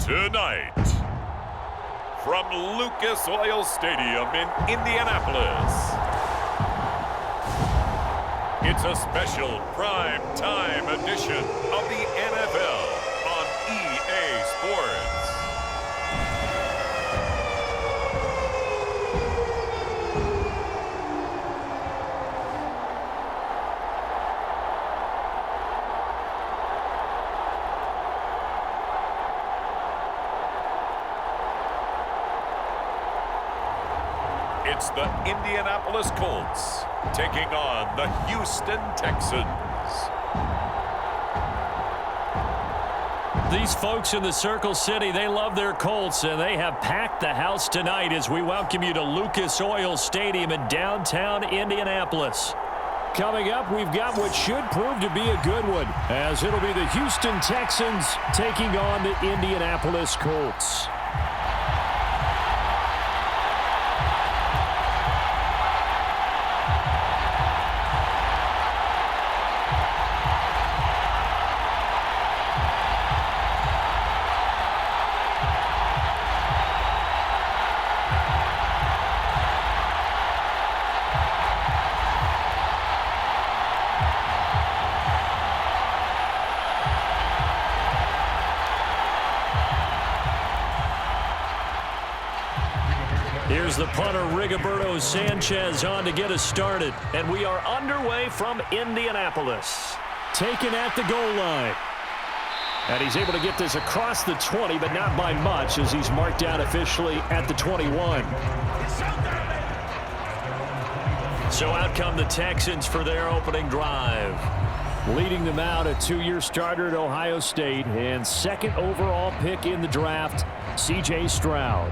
Tonight, from Lucas Oil Stadium in Indianapolis, it's a special prime time edition of the NFL on EA Sports. It's the Indianapolis Colts taking on the Houston Texans. These folks in the Circle City, they love their Colts, and they have packed the house tonight as we welcome you to Lucas Oil Stadium in downtown Indianapolis. Coming up, we've got what should prove to be a good one, as it'll be the Houston Texans taking on the Indianapolis Colts. Here's the punter, Rigoberto Sanchez, on to get us started. And we are underway from Indianapolis. Taken at the goal line. And he's able to get this across the 20, but not by much, as he's marked out officially at the 21. So out come the Texans for their opening drive. Leading them out, a two-year starter at Ohio State and second overall pick in the draft, C.J. Stroud.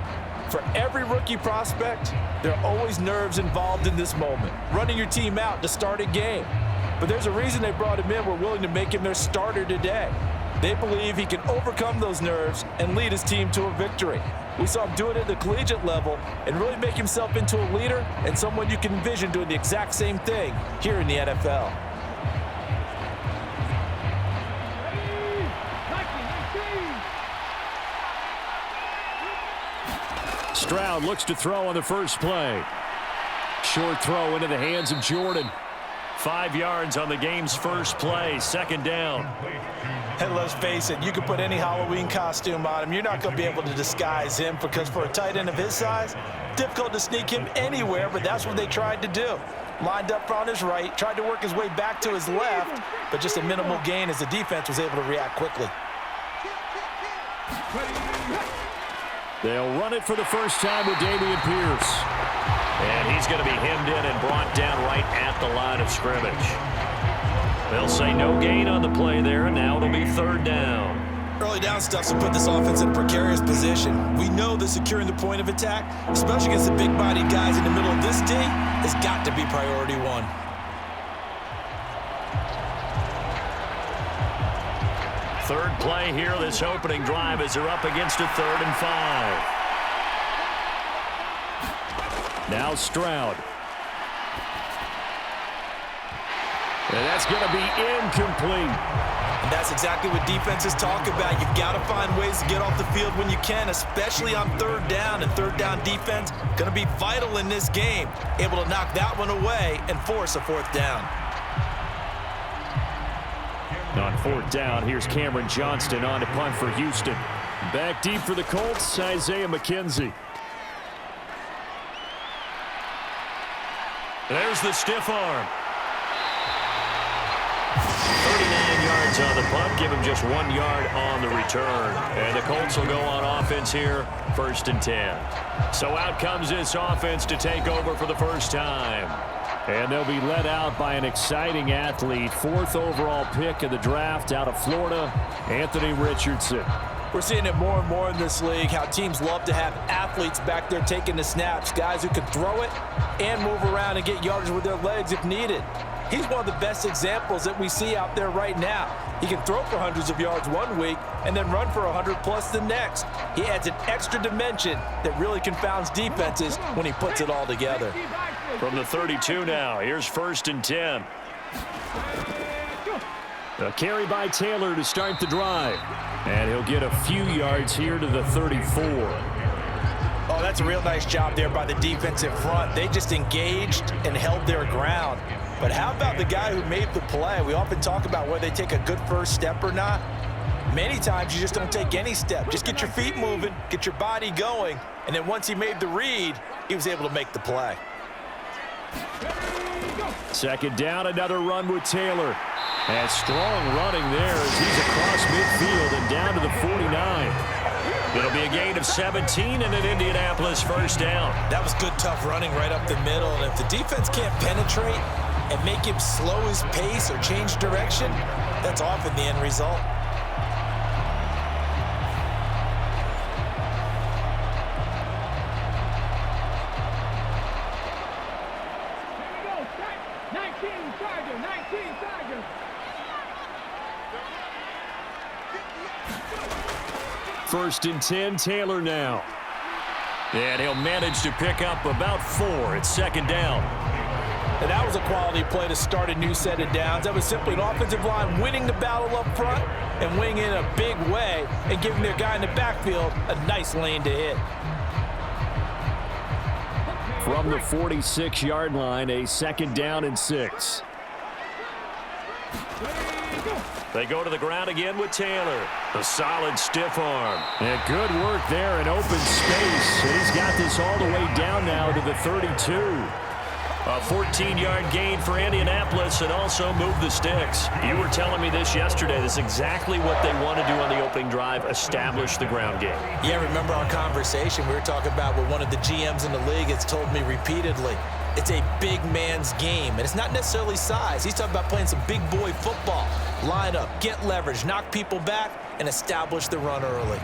For every rookie prospect, there are always nerves involved in this moment. Running your team out to start a game. But there's a reason they brought him in. We're willing to make him their starter today. They believe he can overcome those nerves and lead his team to a victory. We saw him do it at the collegiate level and really make himself into a leader and someone you can envision doing the exact same thing here in the NFL. Stroud looks to throw on the first play. Short throw into the hands of Jordan. 5 yards on the game's first play, second down. And let's face it, you can put any Halloween costume on him. You're not going to be able to disguise him because for a tight end of his size, difficult to sneak him anywhere, but that's what they tried to do. Lined up on his right, tried to work his way back to his left, but just a minimal gain as the defense was able to react quickly. They'll run it for the first time with Dameon Pierce. And he's going to be hemmed in and brought down right at the line of scrimmage. They'll say no gain on the play there, and now it'll be third down. Early down stuff's to put this offense in a precarious position. We know that securing the point of attack, especially against the big-bodied guys in the middle of this D, has got to be priority one. Third play here, this opening drive, as they're up against a 3rd and 5. Now Stroud. And that's going to be incomplete. And that's exactly what defenses talk about. You've got to find ways to get off the field when you can, especially on third down. And third down defense going to be vital in this game. Able to knock that one away and force a 4th down. On 4th down, here's Cameron Johnston on to punt for Houston. Back deep for the Colts, Isaiah McKenzie. There's the stiff arm. 39 yards on the punt, give him just 1 yard on the return. And the Colts will go on offense here, 1st and 10. So out comes this offense to take over for the first time. And they'll be led out by an exciting athlete, 4th overall pick of the draft out of Florida, Anthony Richardson. We're seeing it more and more in this league, how teams love to have athletes back there taking the snaps, guys who can throw it and move around and get yardage with their legs if needed. He's one of the best examples that we see out there right now. He can throw for hundreds of yards one week and then run for 100+ the next. He adds an extra dimension that really confounds defenses when he puts it all together. From the 32 now, here's 1st and 10. A carry by Taylor to start the drive. And he'll get a few yards here to the 34. Oh, that's a real nice job there by the defensive front. They just engaged and held their ground. But how about the guy who made the play? We often talk about whether they take a good first step or not. Many times you just don't take any step. Just get your feet moving, get your body going, and then once he made the read, he was able to make the play. Second down, another run with Taylor. And strong running there as he's across midfield and down to the 49. It'll be a gain of 17 and an Indianapolis first down. That was good, tough running right up the middle. And if the defense can't penetrate and make him slow his pace or change direction, that's often the end result. First and 10, Taylor now. And he'll manage to pick up about 4 at second down. And that was a quality play to start a new set of downs. That was simply an offensive line winning the battle up front and winning in a big way and giving their guy in the backfield a nice lane to hit. From the 46-yard line, a second down and 6. They go to the ground again with Taylor. A solid stiff arm. And good work there in open space. He's got this all the way down now to the 32. A 14-yard gain for Indianapolis and also move the sticks. You were telling me this yesterday. This is exactly what they want to do on the opening drive, establish the ground game. Yeah, remember our conversation we were talking about with one of the GMs in the league has told me repeatedly. It's a big man's game, and it's not necessarily size. He's talking about playing some big boy football. Line up, get leverage, knock people back, and establish the run early.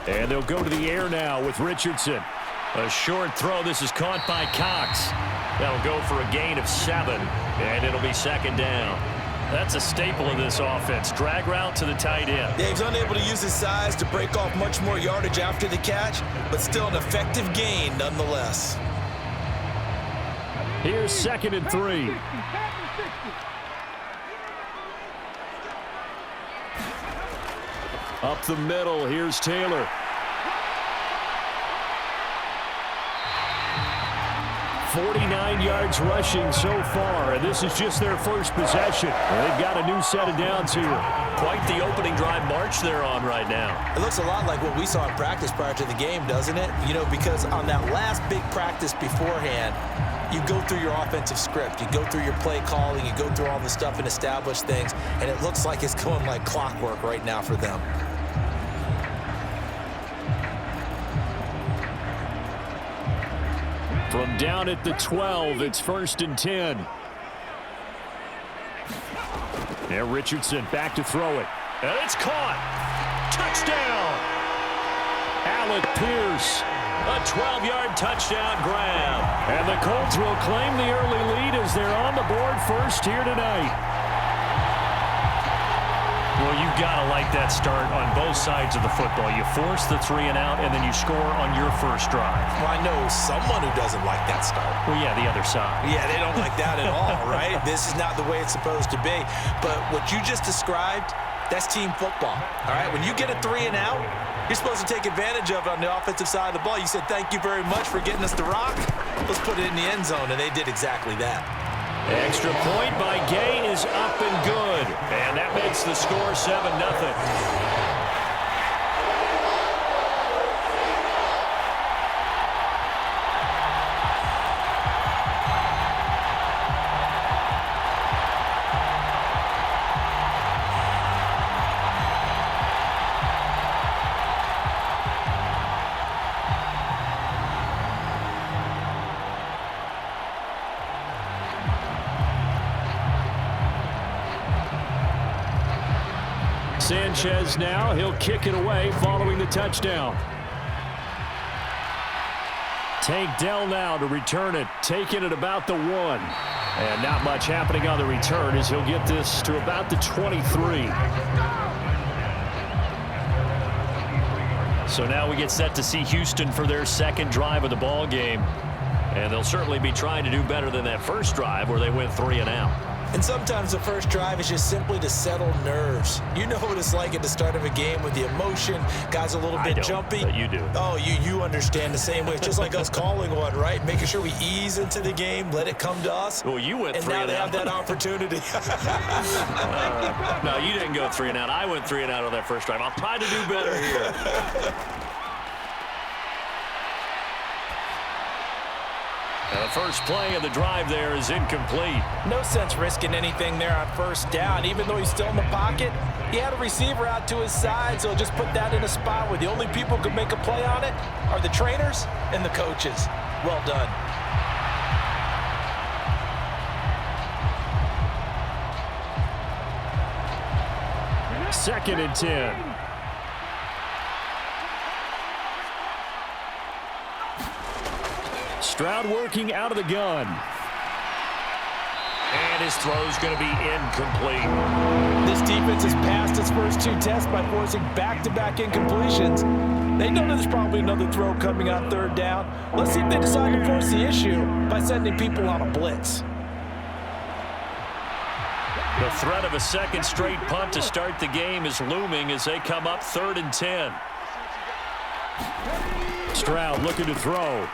And they'll go to the air now with Richardson. A short throw. This is caught by Cox. That'll go for a gain of 7, and it'll be second down. That's a staple of this offense. Drag route to the tight end. Dave's unable to use his size to break off much more yardage after the catch, but still an effective gain nonetheless. Here's second and 3. Up the middle, here's Taylor. $49 yards rushing so far, and this is just their first possession. They've got a new set of downs here. Quite the opening drive march they're on right now. It looks a lot like what we saw in practice prior to the game, doesn't it? You know, because on that last big practice beforehand, you go through your offensive script. You go through your play calling. You go through all the stuff and establish things, and it looks like it's going like clockwork right now for them. From down at the 12, it's first and 10. Now Richardson back to throw it. And it's caught. Touchdown. Alec Pierce. A 12-yard touchdown grab. And the Colts will claim the early lead as they're on the board first here tonight. Well, you've got to like that start on both sides of the football. You force the 3 and out, and then you score on your first drive. Well, I know someone who doesn't like that start. Well, yeah, the other side. Yeah, they don't like that at all, right? This is not the way it's supposed to be. But what you just described, that's team football, all right? When you get a 3 and out, you're supposed to take advantage of it on the offensive side of the ball. You said, thank you very much for getting us the rock. Let's put it in the end zone, and they did exactly that. Extra point by Gay is up and good. And that makes the score 7-0. Sanchez now, he'll kick it away following the touchdown. Tank Dell now to return it, taking it about the 1. And not much happening on the return as he'll get this to about the 23. So now we get set to see Houston for their second drive of the ball game. And they'll certainly be trying to do better than that first drive where they went 3 and out. And sometimes the first drive is just simply to settle nerves. You know what it's like at the start of a game with the emotion. Guys a little bit jumpy. But you do. Oh, you understand the same way. It's just like us calling one, right? Making sure we ease into the game, let it come to us. Well, you went 3 and out. And now they have that opportunity. No, you didn't go 3 and out. I went 3 and out on that first drive. I'll try to do better here. The first play of the drive there is incomplete. No sense risking anything there on first down. Even though he's still in the pocket, he had a receiver out to his side, so just put that in a spot where the only people who can make a play on it are the trainers and the coaches. Well done. Second and 10. Stroud working out of the gun. And his throw's going to be incomplete. This defense has passed its first 2 tests by forcing back-to-back incompletions. They know there's probably another throw coming on third down. Let's see if they decide to force the issue by sending people on a blitz. The threat of a second straight punt to start the game is looming as they come up 3rd and 10. Stroud looking to throw.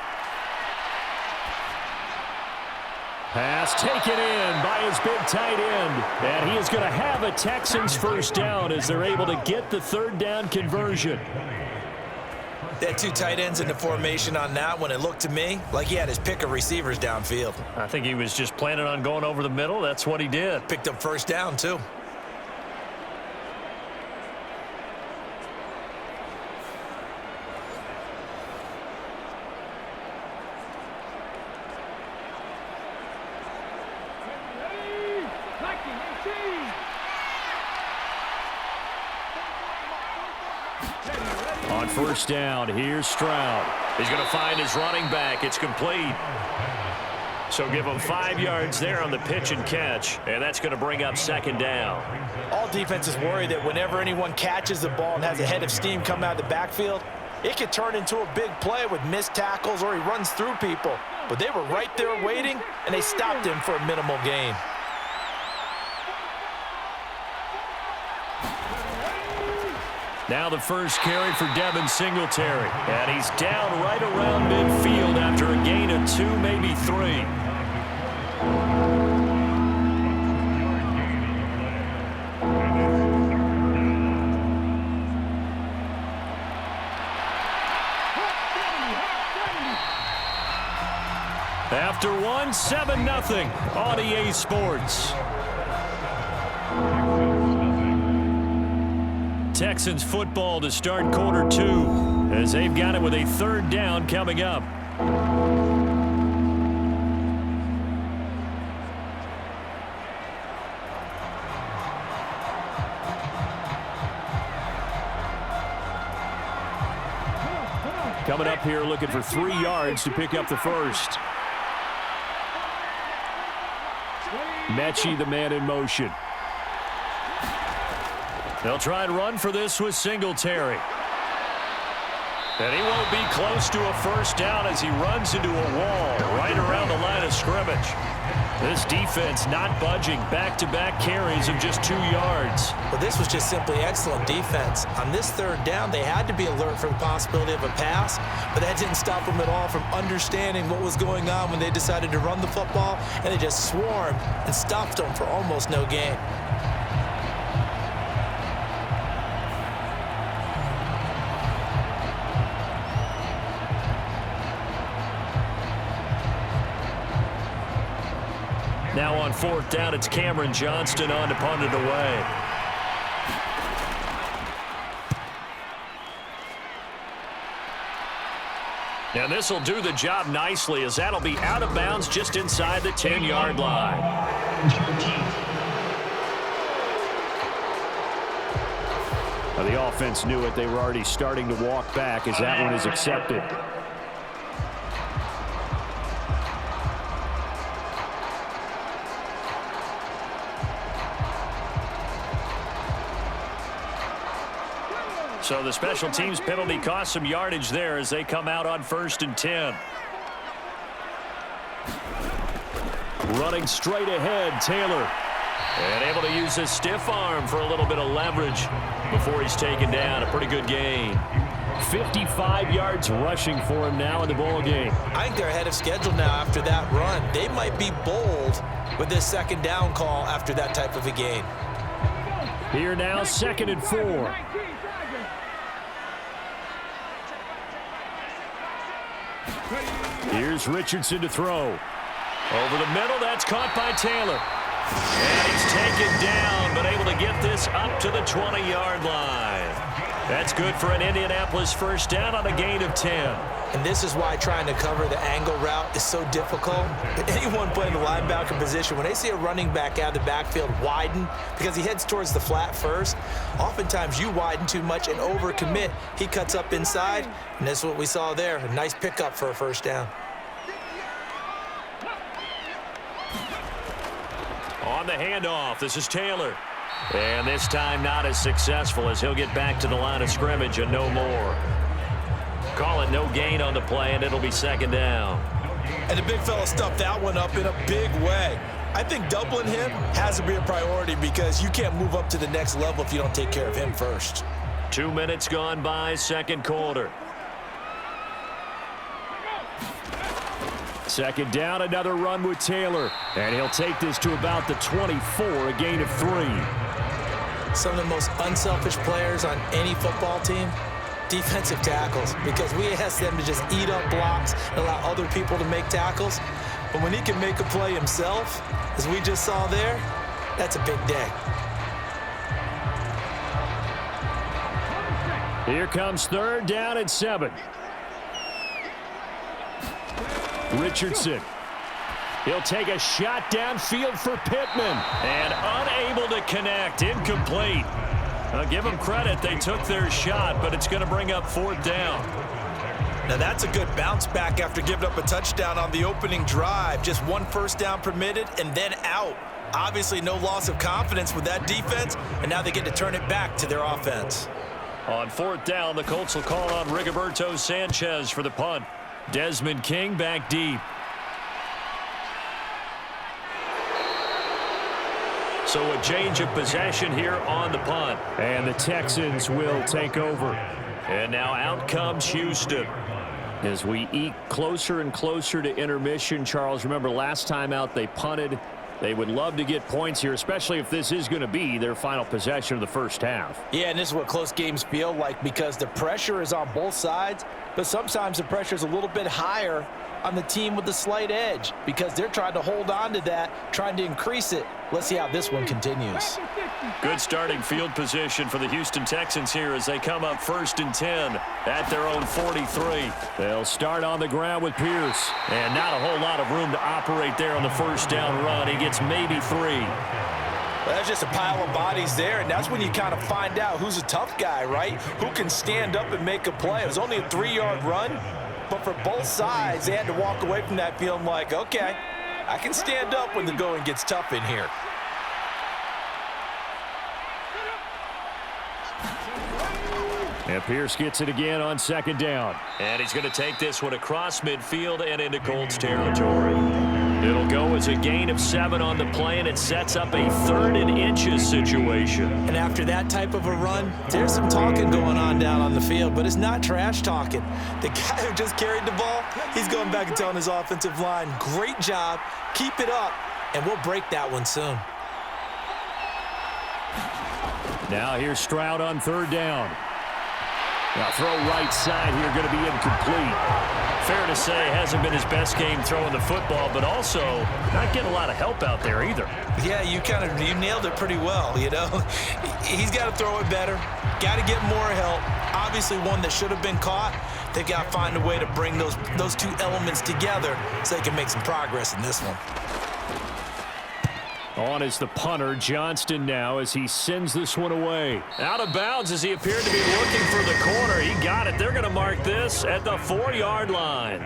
Pass taken in by his big tight end. And he is going to have a Texans first down as they're able to get the 3rd down conversion. They had 2 tight ends in the formation on that one. It looked to me like he had his pick of receivers downfield. I think he was just planning on going over the middle. That's what he did. Picked up first down, too. On first down, here's Stroud. He's going to find his running back. It's complete. So give him 5 yards there on the pitch and catch, and that's going to bring up 2nd down. All defenses worry that whenever anyone catches the ball and has a head of steam come out of the backfield, it could turn into a big play with missed tackles or he runs through people. But they were right there waiting, and they stopped him for a minimal gain. Now the first carry for Devin Singletary. And he's down right around midfield after a gain of 2, maybe 3. After 1, 7-0 on EA Sports. Texans football to start quarter 2 as they've got it with a 3rd down coming up. Coming up here looking for 3 yards to pick up the first. Metchie, the man in motion. They'll try and run for this with Singletary. And he won't be close to a first down as he runs into a wall right around the line of scrimmage. This defense not budging. Back-to-back carries of just 2 yards. Well, this was just simply excellent defense. On this 3rd down, they had to be alert for the possibility of a pass, but that didn't stop them at all from understanding what was going on when they decided to run the football, and they just swarmed and stopped them for almost no gain. Now on 4th down, it's Cameron Johnston on to punt it away. And this will do the job nicely as that'll be out of bounds just inside the 10-yard line. Now the offense knew it. They were already starting to walk back as that one is accepted. So the special teams penalty cost some yardage there as they come out on 1st and 10. Running straight ahead, Taylor. And able to use his stiff arm for a little bit of leverage before he's taken down. A pretty good gain. 55 yards rushing for him now in the ball game. I think they're ahead of schedule now after that run. They might be bold with this 2nd down call after that type of a gain. Here now, 2nd and 4. Here's Richardson to throw. Over the middle, that's caught by Taylor. And he's taken down, but able to get this up to the 20-yard line. That's good for an Indianapolis 1st down on a gain of 10. And this is why trying to cover the angle route is so difficult. Anyone playing the linebacker position, when they see a running back out of the backfield widen because he heads towards the flat first, oftentimes you widen too much and overcommit. He cuts up inside, and that's what we saw there. A nice pickup for a 1st down. On the handoff, this is Taylor. And this time not as successful as he'll get back to the line of scrimmage and no more. Call it no gain on the play, and it'll be 2nd down. And the big fella stuffed that one up in a big way. I think doubling him has to be a priority because you can't move up to the next level if you don't take care of him first. 2 minutes gone by, 2nd quarter. 2nd down, another run with Taylor. And he'll take this to about the 24, a gain of 3. Some of the most unselfish players on any football team, defensive tackles, because we ask them to just eat up blocks and allow other people to make tackles. But when he can make a play himself, as we just saw there, that's a big day. Here comes 3rd down and 7. Richardson. He'll take a shot downfield for Pittman. And unable to connect. Incomplete. I'll give them credit. They took their shot, but it's going to bring up 4th down. Now that's a good bounce back after giving up a touchdown on the opening drive. Just 1 1st down permitted and then out. Obviously no loss of confidence with that defense, and now they get to turn it back to their offense. On 4th down, the Colts will call on Rigoberto Sanchez for the punt. Desmond King back deep. So a change of possession here on the punt. And the Texans will take over. And now out comes Houston. As we eke closer and closer to intermission, Charles, remember last time out they punted. They would love to get points here, especially if this is going to be their final possession of the 1st half. Yeah, and this is what close games feel like because the pressure is on both sides, but sometimes the pressure is a little bit higher on the team with the slight edge because they're trying to hold on to that, trying to increase it. Let's see how this one continues. Good starting field position for the Houston Texans here as they come up 1st and 10 at their own 43. They'll start on the ground with Pierce. And not a whole lot of room to operate there on the 1st down run. He gets maybe 3. Well, that's just a pile of bodies there, and that's when you kind of find out who's a tough guy, right? Who can stand up and make a play. It was only a 3-yard run, but for both sides, they had to walk away from that feeling like, okay, I can stand up when the going gets tough in here. And Pierce gets it again on 2nd down. And he's going to take this one across midfield and into Colts territory. It'll go as a gain of 7 on the play, and it sets up a 3rd and inches situation. And after that type of a run, there's some talking going on down on the field, but it's not trash talking. The guy who just carried the ball, he's going back and telling his offensive line, great job, keep it up, and we'll break that one soon. Now here's Stroud on 3rd down. Now throw right side here, going to be incomplete. Fair to say, hasn't been his best game throwing the football, but also not getting a lot of help out there either. Yeah, you nailed it pretty well, you know. He's got to throw it better, got to get more help. Obviously one that should have been caught. They've got to find a way to bring those two elements together so they can make some progress in this one. On is the punter, Johnston now, as he sends this one away. Out of bounds as he appeared to be looking for the corner. He got it. They're going to mark this at the 4-yard line.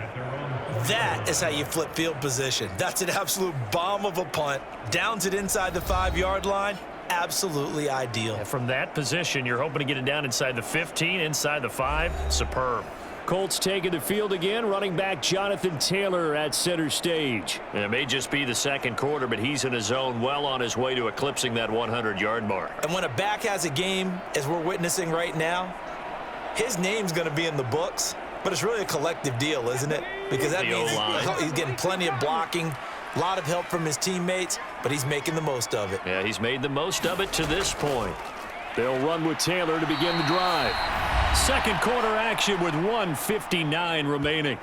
That is how you flip field position. That's an absolute bomb of a punt. Downs it inside the 5-yard line. absolutely ideal. And from that position, you're hoping to get it down inside the 15, inside the 5. Superb. Colts taking the field again. Running back Jonathan Taylor at center stage. And it may just be the second quarter, but he's in his zone, well on his way to eclipsing that 100-yard mark. And when a back has a game, as we're witnessing right now, his name's going to be in the books, but it's really a collective deal, isn't it? Because that means he's getting plenty of blocking, a lot of help from his teammates, but he's making the most of it. Yeah, he's made the most of it to this point. They'll run with Taylor to begin the drive. Second quarter action with 1:59 remaining.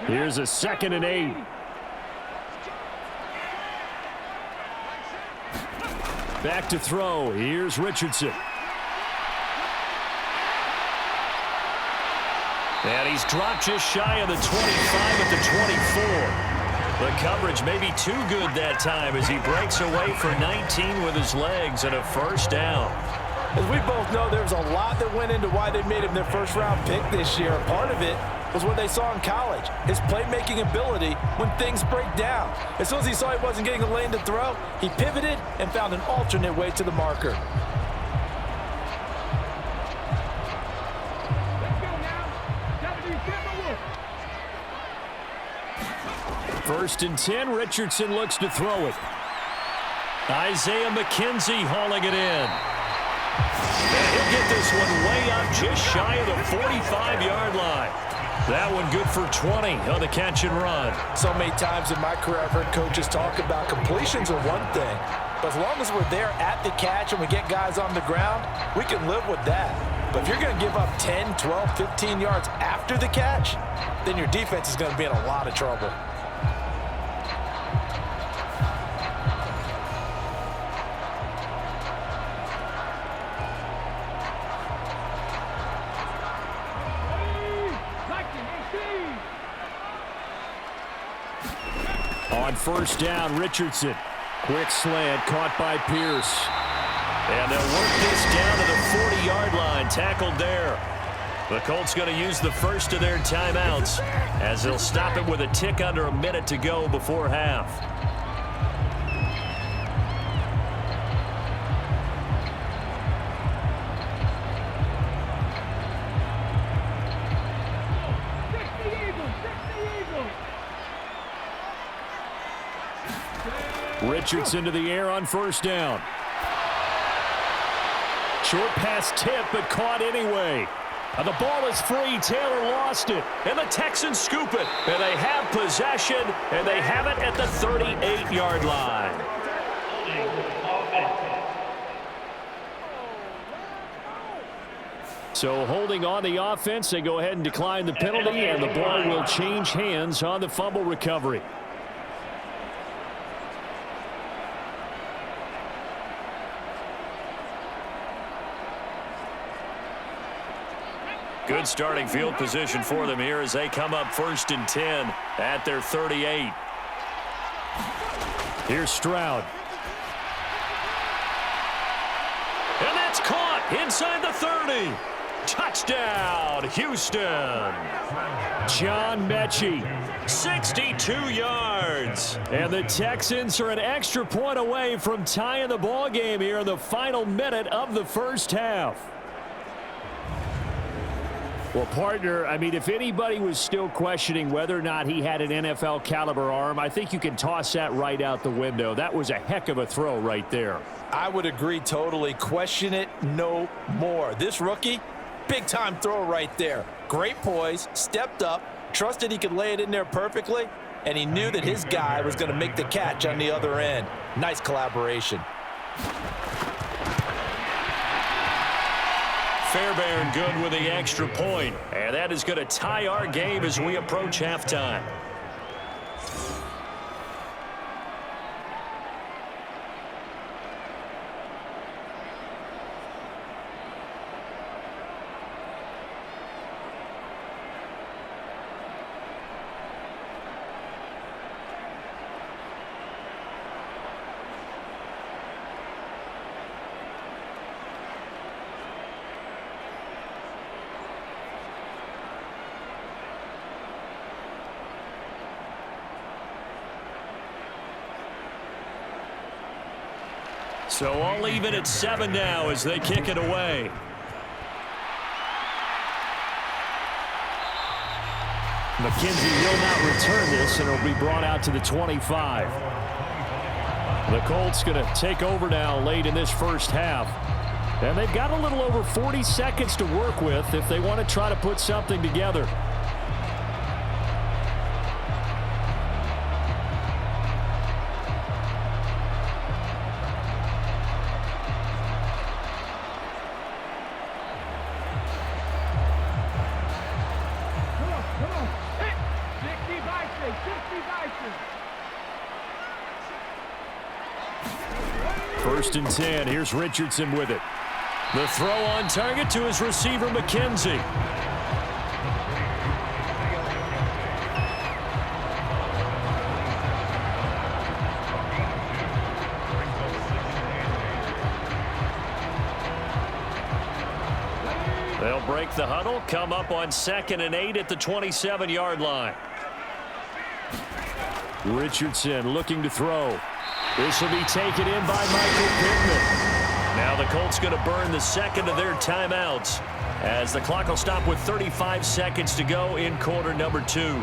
Here's a 2nd and 8. Back to throw. Here's Richardson. And he's dropped just shy of the 25 at the 24. The coverage may be too good that time as he breaks away for 19 with his legs and a first down. As we both know, there's a lot that went into why they made him their first-round pick this year. Part of it was what they saw in college, his playmaking ability when things break down. As soon as he saw he wasn't getting a lane to throw, he pivoted and found an alternate way to the marker. First and 10, Richardson looks to throw it. Isaiah McKenzie hauling it in. And he'll get this one way up just shy of the 45-yard line. That one good for 20 on the catch and run. So many times in my career I've heard coaches talk about completions are one thing, but as long as we're there at the catch and we get guys on the ground, we can live with that. But if you're going to give up 10, 12, 15 yards after the catch, then your defense is going to be in a lot of trouble. On first down, Richardson. Quick slant caught by Pierce. And they'll work this down to the 40-yard line. Tackled there. The Colts going to use the first of their timeouts as they'll stop it with a tick under a minute to go before half. Richardson to the air on first down. Short pass tip, but caught anyway. And the ball is free. Taylor lost it. And the Texans scoop it. And they have possession. And they have it at the 38-yard line. So holding on the offense, they go ahead and decline the penalty. And the ball will change hands on the fumble recovery. Good starting field position for them here as they come up first and 10 at their 38. Here's Stroud. And that's caught inside the 30. Touchdown, Houston. John Metchie, 62 yards. And the Texans are an extra point away from tying the ball game here in the final minute of the first half. Well, partner, I mean, if anybody was still questioning whether or not he had an NFL caliber arm, I think you can toss that right out the window. That was a heck of a throw right there. I would agree totally. Question it no more. This rookie, big-time throw right there. Great poise, stepped up, trusted he could lay it in there perfectly, and he knew that his guy was going to make the catch on the other end. Nice collaboration. Fairbairn good with the extra point. And that is going to tie our game as we approach halftime. So all even at 7 now as they kick it away. McKenzie will not return this, and it'll be brought out to the 25. The Colts going to take over now late in this first half. And they've got a little over 40 seconds to work with if they want to try to put something together. First and 10. Here's Richardson with it. The throw on target to his receiver, McKenzie. They'll break the huddle, come up on 2nd and 8 at the 27-yard line. Richardson looking to throw. This will be taken in by Michael Pittman. Now the Colts going to burn the second of their timeouts as the clock will stop with 35 seconds to go in quarter number 2.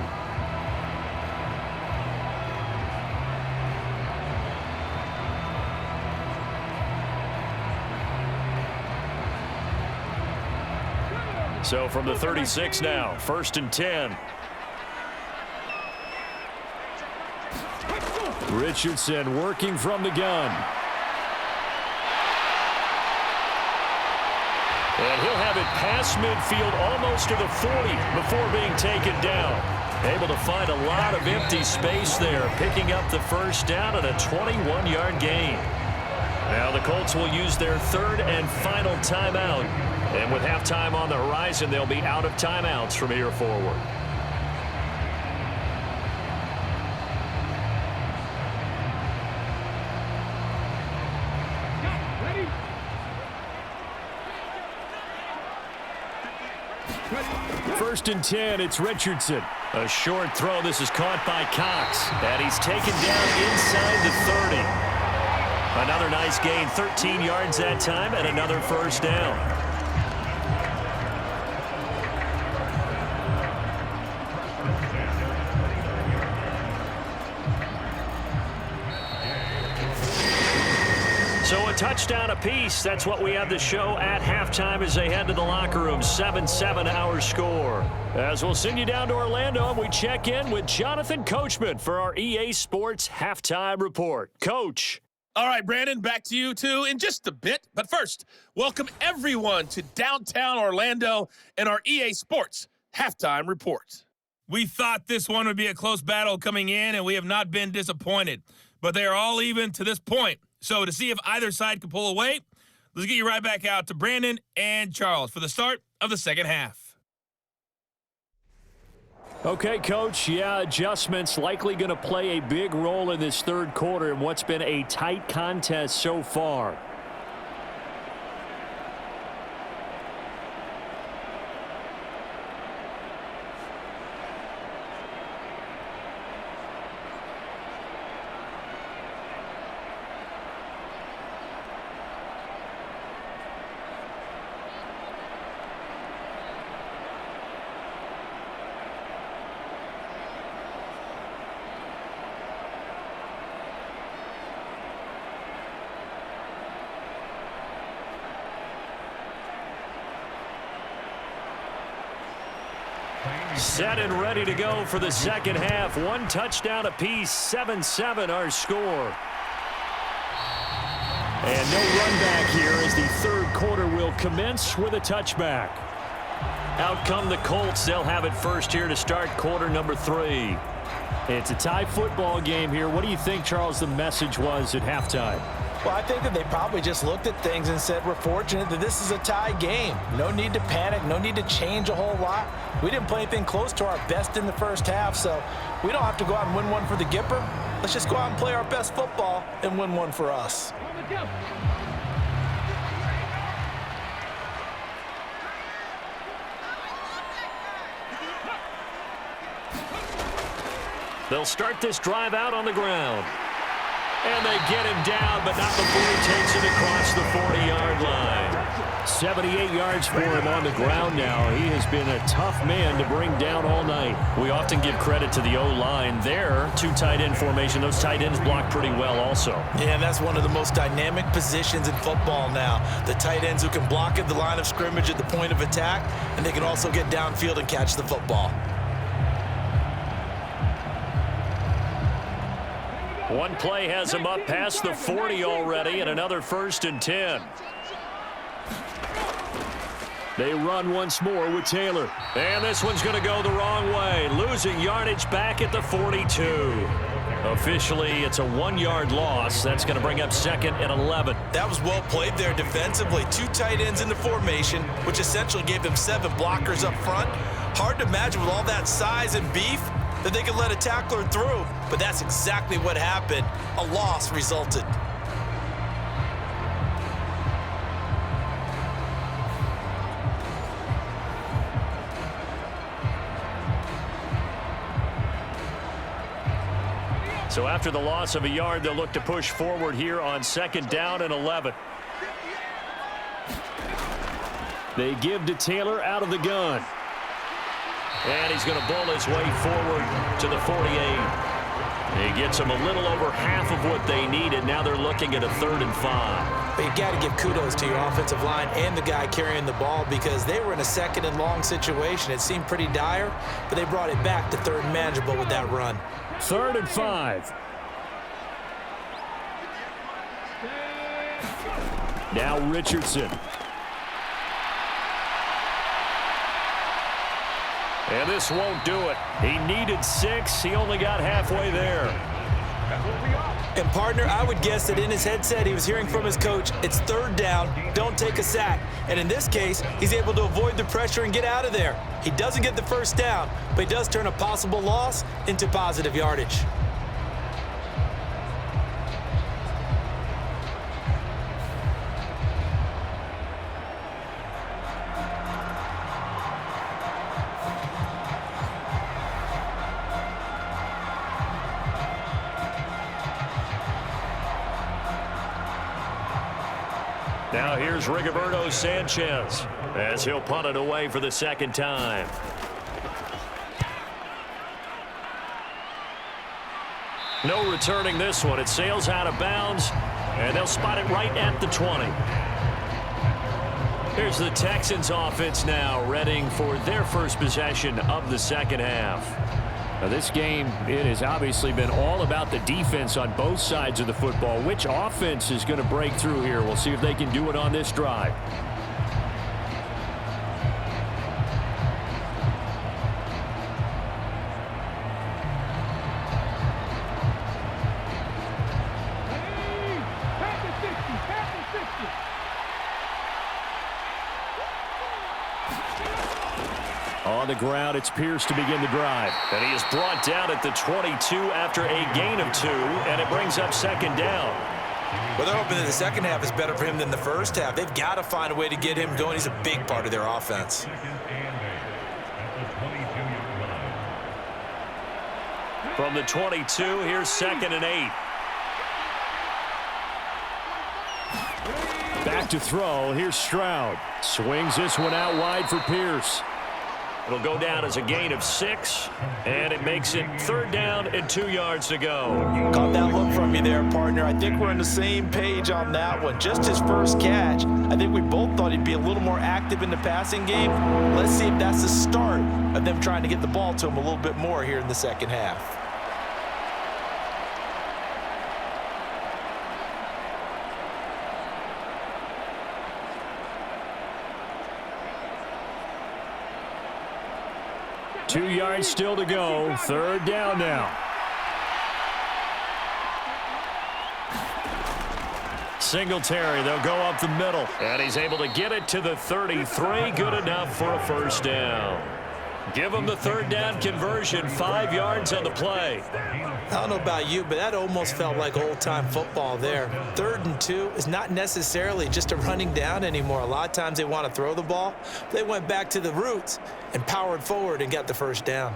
So from the 36 now, 1st and 10. Richardson working from the gun. And he'll have it past midfield almost to the 40 before being taken down. Able to find a lot of empty space there, picking up the first down and a 21-yard gain. Now the Colts will use their 3rd and final timeout. And with halftime on the horizon, they'll be out of timeouts from here forward. First and 10, it's Richardson. A short throw. This is caught by Cox. And he's taken down inside the 30. Another nice gain, 13 yards that time, and another first down. So a touchdown apiece. That's what we have to show at halftime as they head to the locker room. 7-7 our score. As we'll send you down to Orlando, and we check in with Jonathan Coachman for our EA Sports Halftime Report. Coach. All right, Brandon, back to you, too, in just a bit. But first, welcome everyone to downtown Orlando and our EA Sports Halftime Report. We thought this one would be a close battle coming in, and we have not been disappointed. But they are all even to this point. So to see if either side can pull away, let's get you right back out to Brandon and Charles for the start of the second half. Okay, Coach. Yeah, adjustments likely going to play a big role in this third quarter in what's been a tight contest so far. Set and ready to go for the second half. One touchdown apiece, 7-7 our score. And no run back here as the third quarter will commence with a touchback. Out come the Colts. They'll have it first here to start quarter number 3. It's a tie football game here. What do you think, Charles, the message was at halftime? Well, I think that they probably just looked at things and said, we're fortunate that this is a tie game. No need to panic, no need to change a whole lot. We didn't play anything close to our best in the first half, so we don't have to go out and win one for the Gipper. Let's just go out and play our best football and win one for us. They'll start this drive out on the ground. And they get him down, but not before he takes it across the 40-yard line. 78 yards for him on the ground now. He has been a tough man to bring down all night. We often give credit to the O-line there. Two tight end formation. Those tight ends block pretty well also. Yeah, and that's one of the most dynamic positions in football now. The tight ends who can block at the line of scrimmage at the point of attack, and they can also get downfield and catch the football. One play has him up past the 40 already, and another 1st and 10. They run once more with Taylor. And this one's going to go the wrong way. Losing yardage back at the 42. Officially, it's a 1-yard loss. That's going to bring up 2nd and 11. That was well played there defensively. Two tight ends in the formation, which essentially gave them 7 blockers up front. Hard to imagine with all that size and beef that they could let a tackler through. But that's exactly what happened. A loss resulted. So after the loss of a yard, they'll look to push forward here on 2nd down and 11. They give to Taylor out of the gun. And he's going to bull his way forward to the 48. He gets them a little over half of what they needed. Now they're looking at a 3rd and 5. But you got to give kudos to your offensive line and the guy carrying the ball because they were in a 2nd and long situation. It seemed pretty dire, but they brought it back to 3rd and manageable with that run. 3rd and 5. Now Richardson. And this won't do it. He needed 6. He only got halfway there. And, partner, I would guess that in his headset he was hearing from his coach, it's 3rd down, don't take a sack. And in this case, he's able to avoid the pressure and get out of there. He doesn't get the 1st down, but he does turn a possible loss into positive yardage. Now here's Rigoberto Sanchez as he'll punt it away for the 2nd time. No returning this one. It sails out of bounds, and they'll spot it right at the 20. Here's the Texans offense now, readying for their first possession of the 2nd half. Now this game, it has obviously been all about the defense on both sides of the football. Which offense is going to break through here? We'll see if they can do it on this drive. On the ground, it's Pierce to begin the drive. And he is brought down at the 22 after a gain of 2, and it brings up 2nd down. Well, they're hoping that the 2nd half is better for him than the 1st half. They've got to find a way to get him going. He's a big part of their offense. From the 22, here's 2nd and 8. Back to throw. Here's Stroud. Swings this one out wide for Pierce. It'll go down as a gain of 6, and it makes it 3rd down and 2 yards to go. Caught that look from you there, partner. I think we're on the same page on that one. Just his first catch. I think we both thought he'd be a little more active in the passing game. Let's see if that's the start of them trying to get the ball to him a little bit more here in the 2nd half. Two yards still to go. 3rd down now. Singletary, they'll go up the middle. And he's able to get it to the 33. Good enough for a 1st down. Give him the 3rd down conversion. 5 yards on the play. I don't know about you, but that almost felt like old-time football there. 3rd and 2 is not necessarily just a running down anymore. A lot of times they want to throw the ball. They went back to the roots and powered forward and got the 1st down.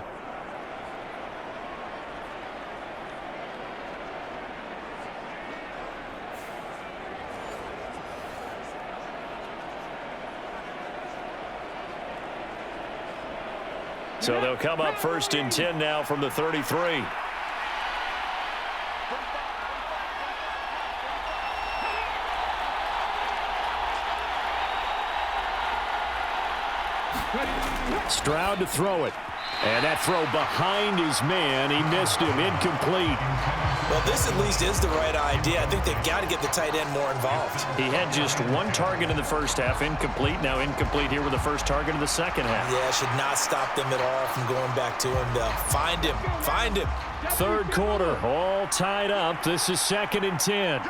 So they'll come up 1st and 10 now from the 33. Stroud to throw it. And that throw behind his man. He missed him. Incomplete. Well, this at least is the right idea. I think they've got to get the tight end more involved. He had just one target in the first half. Incomplete. Now incomplete here with the first target of the second half. Yeah, should not stop them at all from going back to him. Find him. Find him. Third quarter, all tied up. This is 2nd and 10.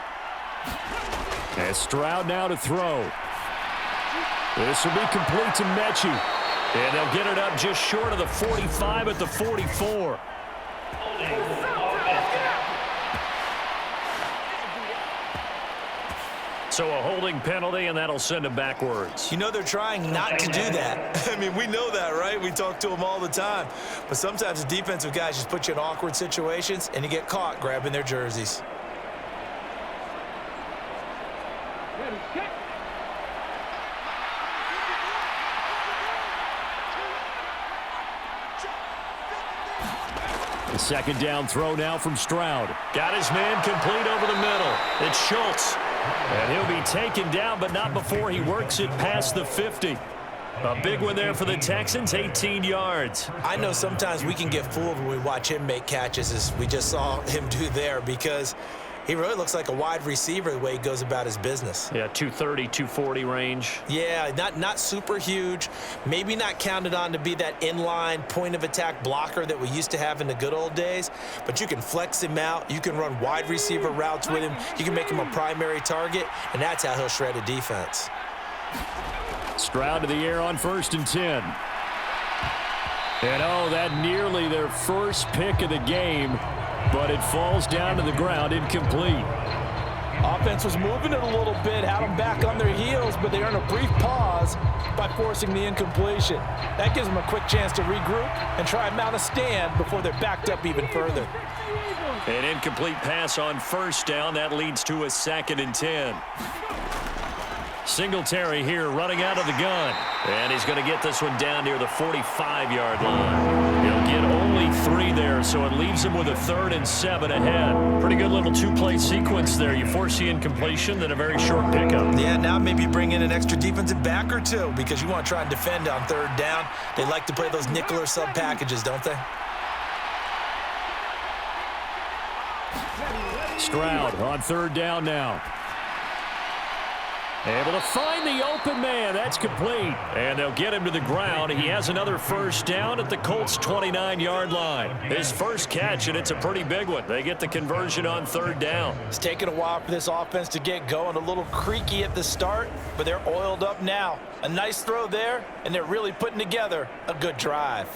And Stroud now to throw. This will be complete to Metchie. And they'll get it up just short of the 45 at the 44. So a holding penalty, and that'll send him backwards. You know they're trying not to do that. I mean, we know that, right? We talk to them all the time. But sometimes the defensive guys just put you in awkward situations, and you get caught grabbing their jerseys. The second down throw now from Stroud. Got his man complete over the middle. It's Schultz. And he'll be taken down, but not before he works it past the 50. A big one there for the Texans, 18 yards. I know sometimes we can get fooled when we watch him make catches, as we just saw him do there, because he really looks like a wide receiver the way he goes about his business. Yeah, 230, 240 range. Yeah, not super huge. Maybe not counted on to be that inline point-of-attack blocker that we used to have in the good old days, but you can flex him out. You can run wide receiver routes with him. You can make him a primary target, and that's how he'll shred a defense. Stroud to the air on 1st and 10. And, oh, that nearly their first pick of the game, but it falls down to the ground, incomplete. Offense was moving it a little bit, had them back on their heels, but they earned a brief pause by forcing the incompletion. That gives them a quick chance to regroup and try and mount a stand before they're backed up even further. An incomplete pass on 1st down. That leads to a 2nd and 10. Singletary here running out of the gun. And he's going to get this one down near the 45-yard line. He'll get only 3 there, so it leaves him with a 3rd and 7 ahead. Pretty good little 2-play sequence there. You force the incompletion, then a very short pickup. Yeah, now maybe bring in an extra defensive back or two, because you want to try and defend on 3rd down. They like to play those nickel or sub packages, don't they? Stroud on 3rd down now. Able to find the open man. That's complete. And they'll get him to the ground. He has another 1st down at the Colts' 29-yard line. His first catch, and it's a pretty big one. They get the conversion on 3rd down. It's taken a while for this offense to get going. A little creaky at the start, but they're oiled up now. A nice throw there, and they're really putting together a good drive.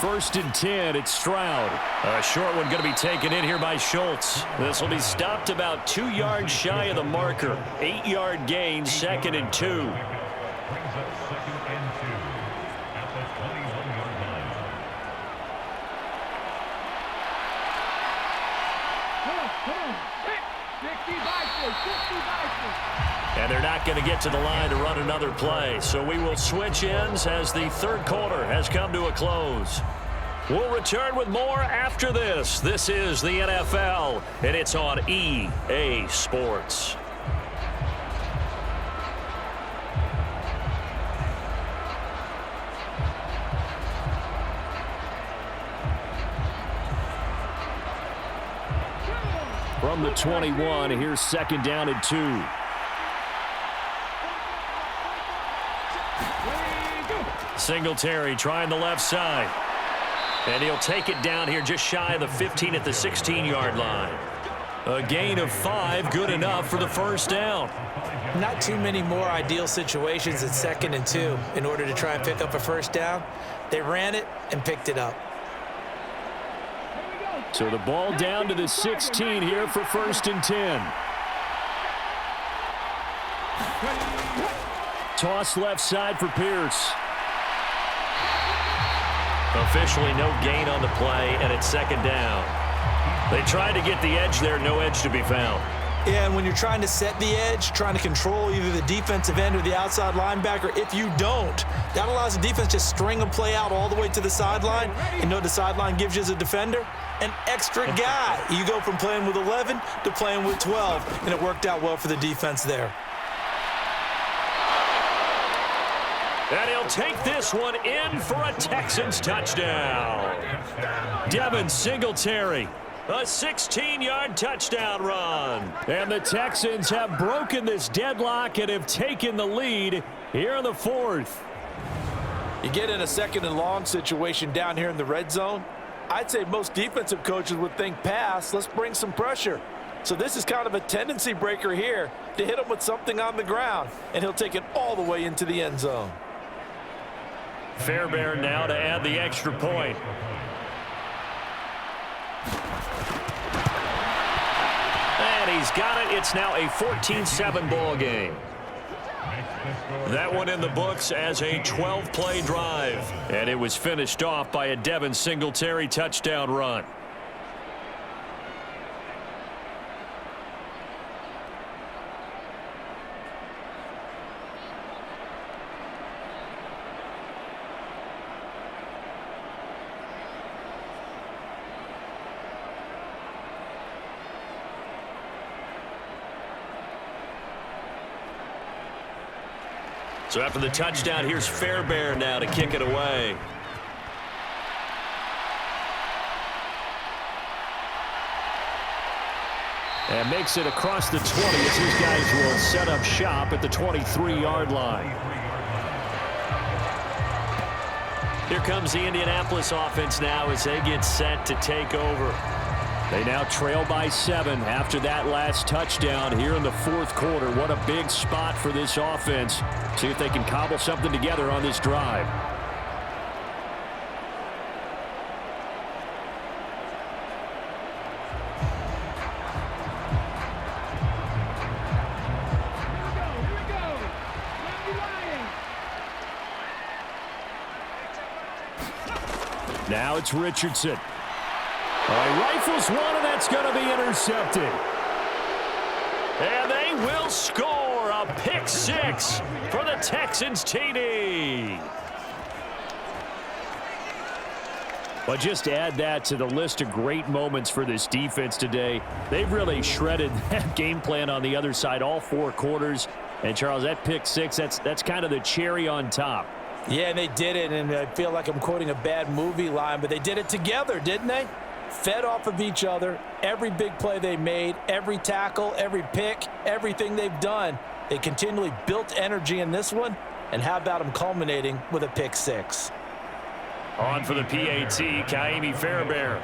First and 10, it's Stroud. A short one going to be taken in here by Schultz. This will be stopped about 2 yards shy of the marker. 8-yard gain, 2nd and 2. And they're not going to get to the line to run another play. So we will switch ends as the 3rd quarter has come to a close. We'll return with more after this. This is the NFL, and it's on EA Sports. From the 21, here's 2nd down and 2. Singletary trying the left side. And he'll take it down here just shy of the 15 at the 16-yard line. A gain of 5, good enough for the 1st down. Not too many more ideal situations at 2nd and 2 in order to try and pick up a 1st down. They ran it and picked it up. So the ball down to the 16 here for 1st and 10. Toss left side for Pierce. Officially no gain on the play, and it's 2nd down. They tried to get the edge there, no edge to be found. Yeah, and when you're trying to set the edge, trying to control either the defensive end or the outside linebacker, if you don't, that allows the defense to string a play out all the way to the sideline. You know the sideline gives you as a defender an extra guy. You go from playing with 11 to playing with 12, and it worked out well for the defense there. And he'll take this one in for a Texans touchdown. Devin Singletary, a 16-yard touchdown run. And the Texans have broken this deadlock and have taken the lead here in the 4th. You get in a 2nd and long situation down here in the red zone, I'd say most defensive coaches would think pass, let's bring some pressure. So this is kind of a tendency breaker here to hit him with something on the ground, and he'll take it all the way into the end zone. Fairbairn now to add the extra point. And he's got it. It's now a 14-7 ball game. That one in the books as a 12-play drive. And it was finished off by a Devin Singletary touchdown run. So after the touchdown, here's Fairbairn now to kick it away. And makes it across the 20 as his guys will set up shop at the 23-yard line. Here comes the Indianapolis offense now as they get set to take over. They now trail by 7 after that last touchdown here in the 4th quarter. What a big spot for this offense. See if they can cobble something together on this drive. Now it's Richardson. Rifles one, and that's going to be intercepted. And they will score a pick 6 for the Texans TD. But just add that to the list of great moments for this defense today. They've really shredded that game plan on the other side all 4 quarters. And, Charles, that pick 6, that's kind of the cherry on top. Yeah, and they did it, and I feel like I'm quoting a bad movie line, but they did it together, didn't they? Fed off of each other, every big play they made, every tackle, every pick, everything they've done. They continually built energy in this one, and how about them culminating with a pick 6? On for the PAT, Kaimi Fairbairn.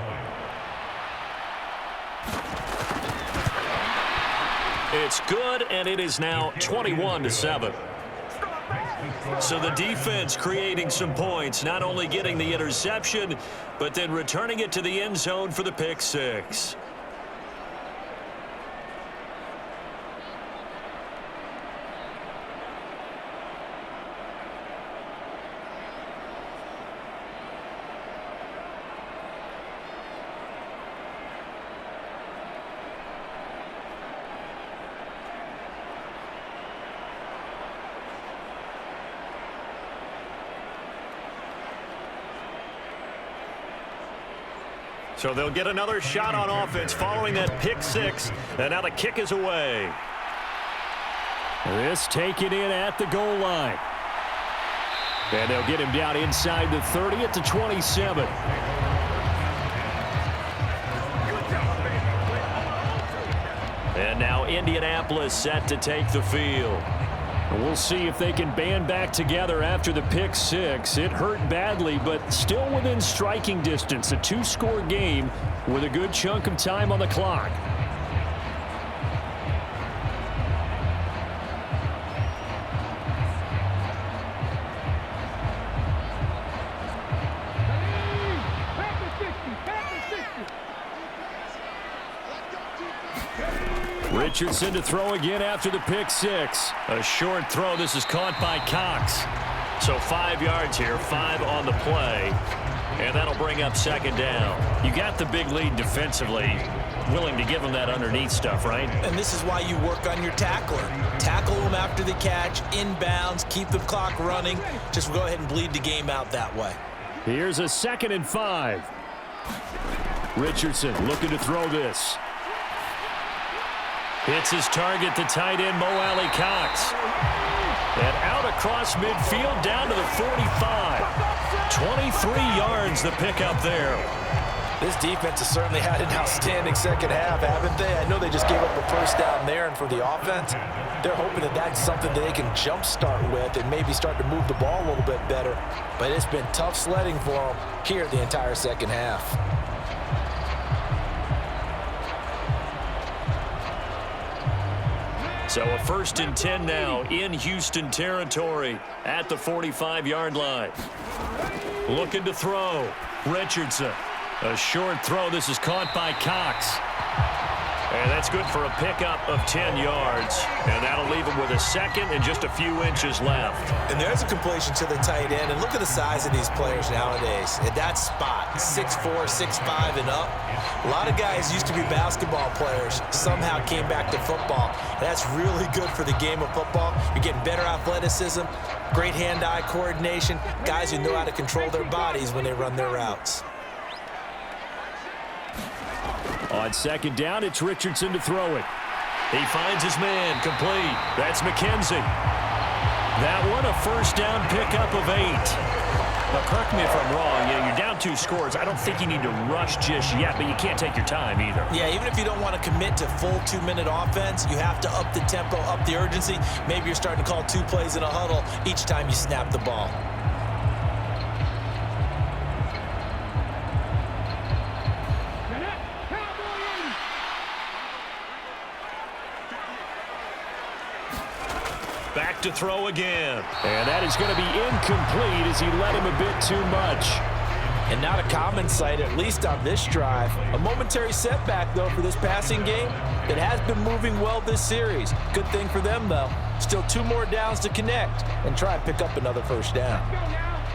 It's good, and it is now 21-7. So the defense creating some points, not only getting the interception, but then returning it to the end zone for the pick 6. So they'll get another shot on offense following that pick 6. And now the kick is away. This taken in at the goal line. And they'll get him down inside the 30 at the 27. And now Indianapolis set to take the field. We'll see if they can band back together after the pick 6. It hurt badly, but still within striking distance. A 2-score game with a good chunk of time on the clock. Richardson to throw again after the pick six. A short throw. This is caught by Cox. So 5 yards here, 5 on the play. And that'll bring up second down. You got the big lead defensively. Willing to give them that underneath stuff, right? And this is why you work on your tackler. Tackle them after the catch, inbounds, keep the clock running. Just go ahead and bleed the game out that way. Here's a 2nd and 5. Richardson looking to throw this. Hits his target, the tight end, Mo Alley Cox. And out across midfield down to the 45. 23 yards the pickup there. This defense has certainly had an outstanding second half, haven't they? I know they just gave up a first down there, and for the offense, they're hoping that that's something that they can jumpstart with and maybe start to move the ball a little bit better. But it's been tough sledding for them here the entire second half. So a 1st and 10 now in Houston territory at the 45-yard line. Looking to throw. Richardson. A short throw. This is caught by Cox. And that's good for a pickup of 10 yards. And that'll leave him with a 2nd and just a few inches left. And there's a completion to the tight end. And look at the size of these players nowadays. At that spot, 6'4", 6'5", and up. A lot of guys used to be basketball players, somehow came back to football. And that's really good for the game of football. You're getting better athleticism, great hand-eye coordination, guys who know how to control their bodies when they run their routes. On 2nd down, it's Richardson to throw it. He finds his man, complete. That's McKenzie. That one a 1st down pickup of 8. Now, correct me if I'm wrong. You're down 2 scores. I don't think you need to rush just yet, but you can't take your time either. Yeah, even if you don't want to commit to full 2-minute offense, you have to up the tempo, up the urgency. Maybe you're starting to call 2 plays in a huddle each time you snap the ball. Back to throw again. And that is going to be incomplete as he led him a bit too much. And not a common sight, at least on this drive. A momentary setback, though, for this passing game that has been moving well this series. Good thing for them, though. Still 2 more downs to connect and try and pick up another 1st down.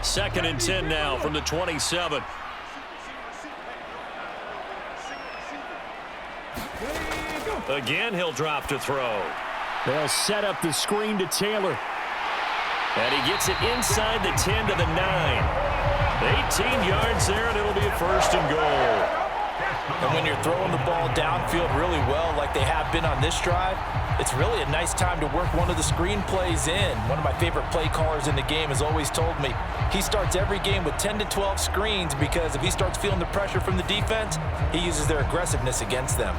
2nd and 10 now from the 27. Again, he'll drop to throw. They'll set up the screen to Taylor. And he gets it inside the 10 to the 9. 18 yards there, and it'll be a 1st and goal. And when you're throwing the ball downfield really well like they have been on this drive, it's really a nice time to work one of the screen plays in. One of my favorite play callers in the game has always told me he starts every game with 10 to 12 screens because if he starts feeling the pressure from the defense, he uses their aggressiveness against them.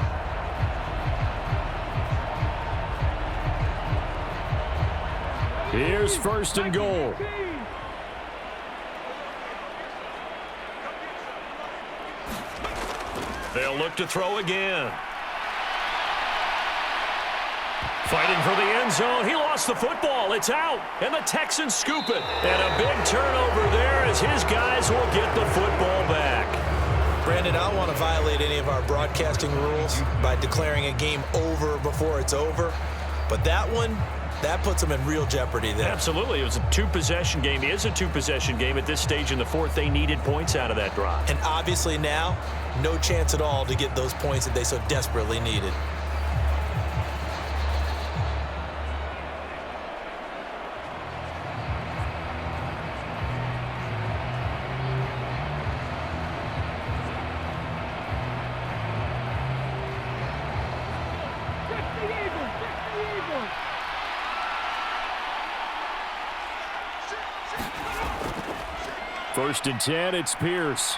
Here's 1st and goal. They'll look to throw again. Fighting for the end zone. He lost the football. It's out. And the Texans scoop it. And a big turnover there as his guys will get the football back. Brandon, I don't want to violate any of our broadcasting rules by declaring a game over before it's over. But that one, that puts them in real jeopardy there. Absolutely. It was a 2-possession game. It is a 2-possession game at this stage in the 4th. They needed points out of that drive. And obviously now, no chance at all to get those points that they so desperately needed. First and 10, it's Pierce.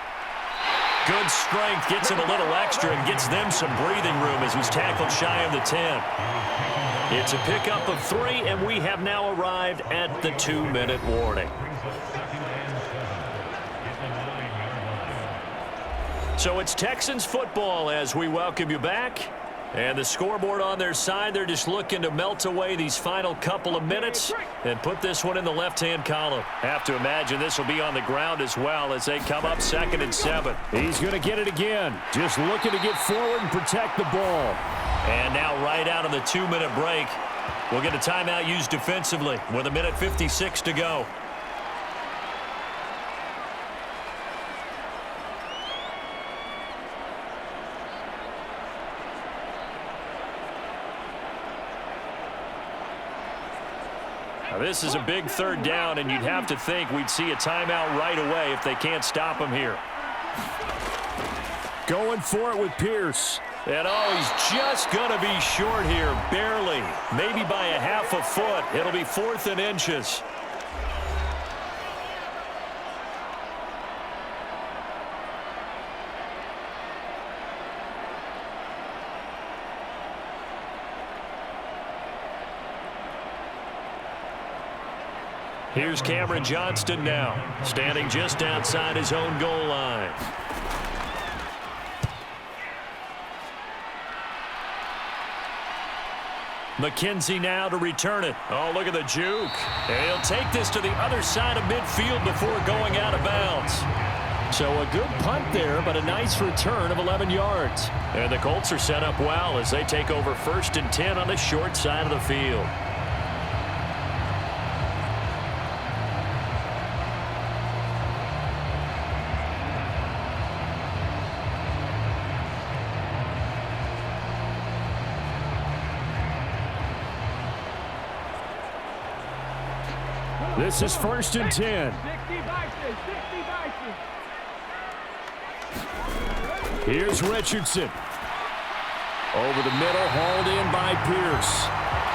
Good strength, gets him a little extra and gets them some breathing room as he's tackled shy of the 10. It's a pickup of 3, and we have now arrived at the 2-minute warning. So it's Texans football as we welcome you back. And the scoreboard on their side, they're just looking to melt away these final couple of minutes and put this one in the left-hand column. Have to imagine this will be on the ground as well as they come up 2nd and 7. He's going to get it again. Just looking to get forward and protect the ball. And now right out of the 2-minute break, we'll get a timeout used defensively with 1:56 to go. Now this is a big 3rd down, and you'd have to think we'd see a timeout right away if they can't stop him here. Going for it with Pierce. And he's just going to be short here, barely. Maybe by a half a foot. It'll be 4th and inches. Here's Cameron Johnston now, standing just outside his own goal line. McKenzie now to return it. Oh, look at the juke. And he'll take this to the other side of midfield before going out of bounds. So a good punt there, but a nice return of 11 yards. And the Colts are set up well as they take over 1st and 10 on the short side of the field. This is 1st and 10. Here's Richardson. Over the middle, hauled in by Pierce.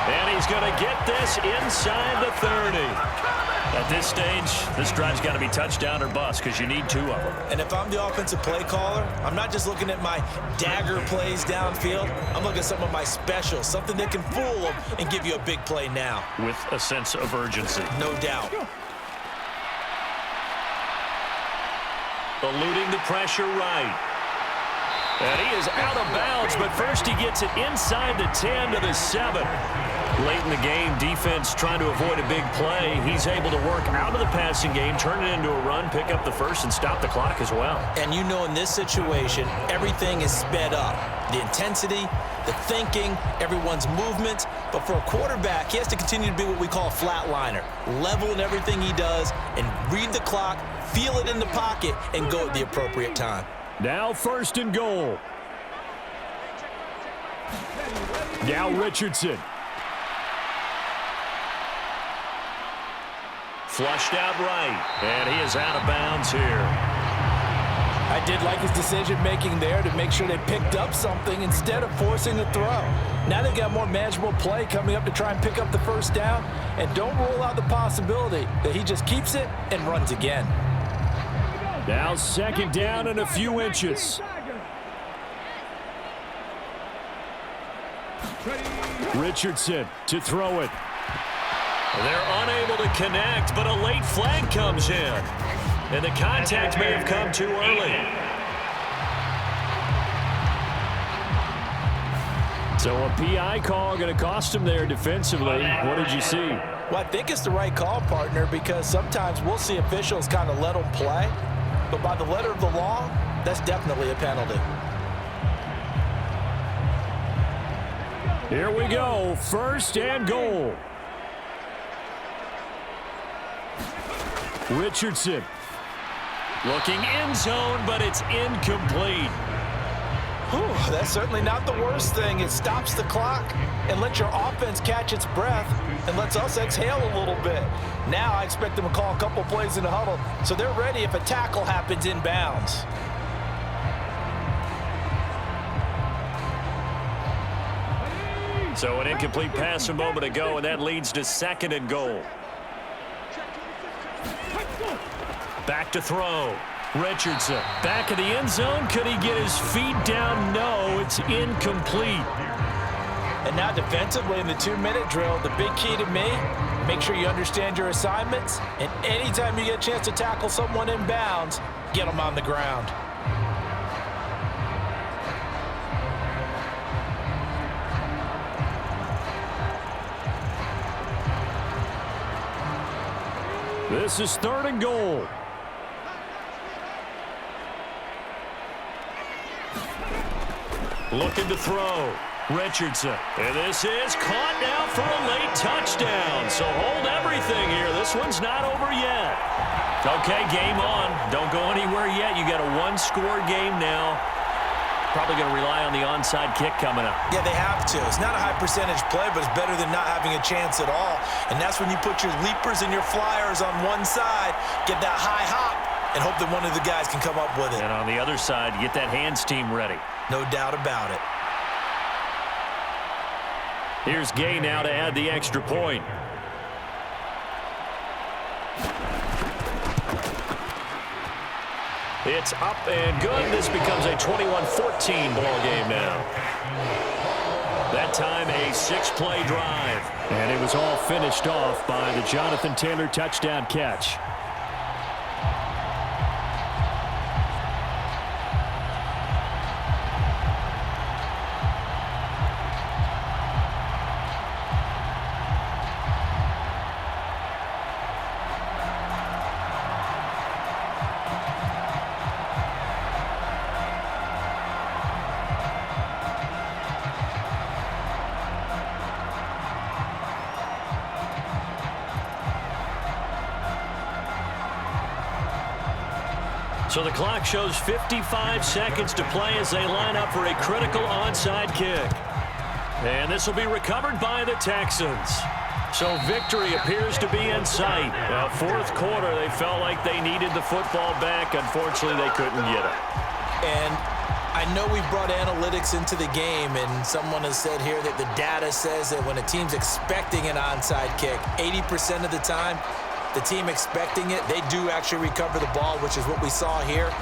And he's going to get this inside the 30. At this stage, this drive's got to be touchdown or bust because you need 2 of them. And if I'm the offensive play caller, I'm not just looking at my dagger plays downfield. I'm looking at some of my specials, something that can fool them and give you a big play now. With a sense of urgency. No doubt. Eluding the pressure right. And he is out of bounds, but first he gets it inside the 10 to the 7. Late in the game, defense trying to avoid a big play. He's able to work out of the passing game, turn it into a run, pick up the first, and stop the clock as well. And you know in this situation, everything is sped up. The intensity, the thinking, everyone's movement. But for a quarterback, he has to continue to be what we call a flatliner. Level in everything he does and read the clock, feel it in the pocket, and go at the appropriate time. Now 1st and goal. Now Richardson. Flushed out right, and he is out of bounds here. I did like his decision-making there to make sure they picked up something instead of forcing a throw. Now they've got more manageable play coming up to try and pick up the 1st down, and don't rule out the possibility that he just keeps it and runs again. Now 2nd down and a few inches. Richardson to throw it. They're unable to connect, but a late flag comes in. And the contact may have come too early. So a PI call going to cost him there defensively. What did you see? Well, I think it's the right call, partner, because sometimes we'll see officials kind of let them play. But by the letter of the law, that's definitely a penalty. Here we go. 1st and goal. Richardson. Looking end zone, but it's incomplete. Whew, that's certainly not the worst thing. It stops the clock and lets your offense catch its breath and lets us exhale a little bit. Now I expect them to call a couple plays in the huddle so they're ready if a tackle happens inbounds. So an incomplete pass a moment ago, and that leads to 2nd and goal. Back to throw. Richardson back of the end zone. Could he get his feet down? No, it's incomplete. And now defensively in the 2-minute drill, the big key to me, make sure you understand your assignments. And anytime you get a chance to tackle someone in bounds, get them on the ground. This is 3rd and goal. Looking to throw. Richardson. And this is caught now for a late touchdown. So hold everything here. This one's not over yet. Okay, game on. Don't go anywhere yet. You got a one-score game now. Probably going to rely on the onside kick coming up. Yeah, they have to. It's not a high percentage play, but it's better than not having a chance at all. And that's when you put your leapers and your flyers on one side, get that high hop, and hope that one of the guys can come up with it. And on the other side, get that hands team ready. No doubt about it. Here's Gay now to add the extra point. It's up and good. This becomes a 21-14 ball game now. That time a 6-play drive. And it was all finished off by the Jonathan Taylor touchdown catch. So the clock shows 55 seconds to play as they line up for a critical onside kick. And this will be recovered by the Texans. So victory appears to be in sight. Now, fourth quarter, they felt like they needed the football back. Unfortunately, they couldn't get it. And I know we brought analytics into the game, and someone has said here that the data says that when a team's expecting an onside kick, 80% of the time, the team expecting it, they do actually recover the ball, which is what we saw here.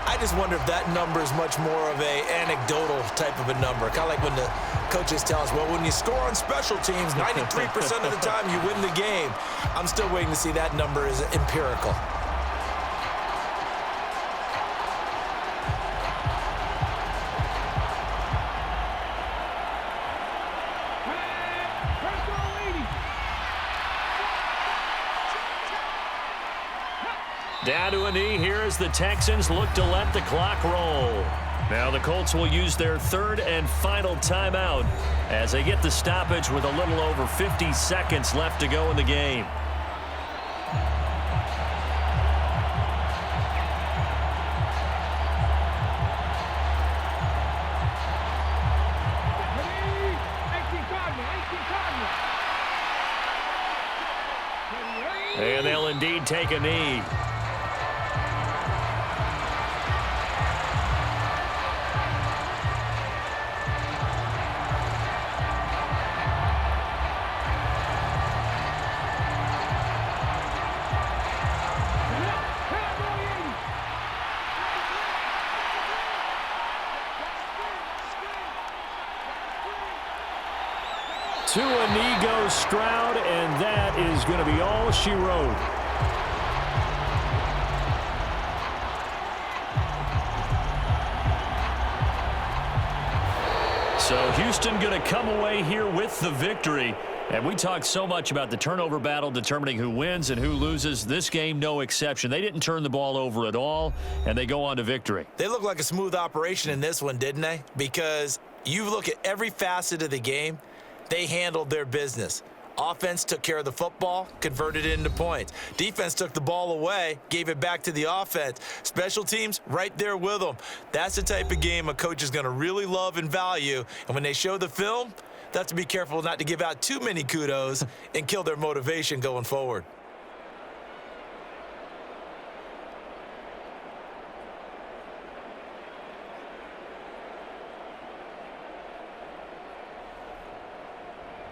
I just wonder if that number is much more of a anecdotal type of a number. Kind of like when the coaches tell us, well, when you score on special teams, 93% of the time you win the game. I'm still waiting to see that number is empirical. Down to a knee here as the Texans look to let the clock roll. Now the Colts will use their third and final timeout as they get the stoppage with a little over 50 seconds left to go in the game. And they'll indeed take a knee. To a knee goes Stroud, and that is going to be all she wrote. So Houston going to come away here with the victory. And we talked so much about the turnover battle determining who wins and who loses. This game, no exception. They didn't turn the ball over at all, and they go on to victory. They look like a smooth operation in this one, didn't they? Because you look at every facet of the game, they handled their business. Offense took care of the football, converted it into points. Defense took the ball away, gave it back to the offense. Special teams, right there with them. That's the type of game a coach is going to really love and value. And when they show the film, they have to be careful not to give out too many kudos and kill their motivation going forward.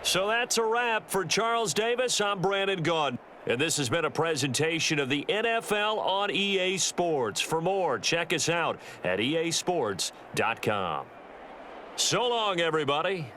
So that's a wrap for Charles Davis. I'm Brandon Gaudin. And this has been a presentation of the NFL on EA Sports. For more, check us out at easports.com. So long, everybody.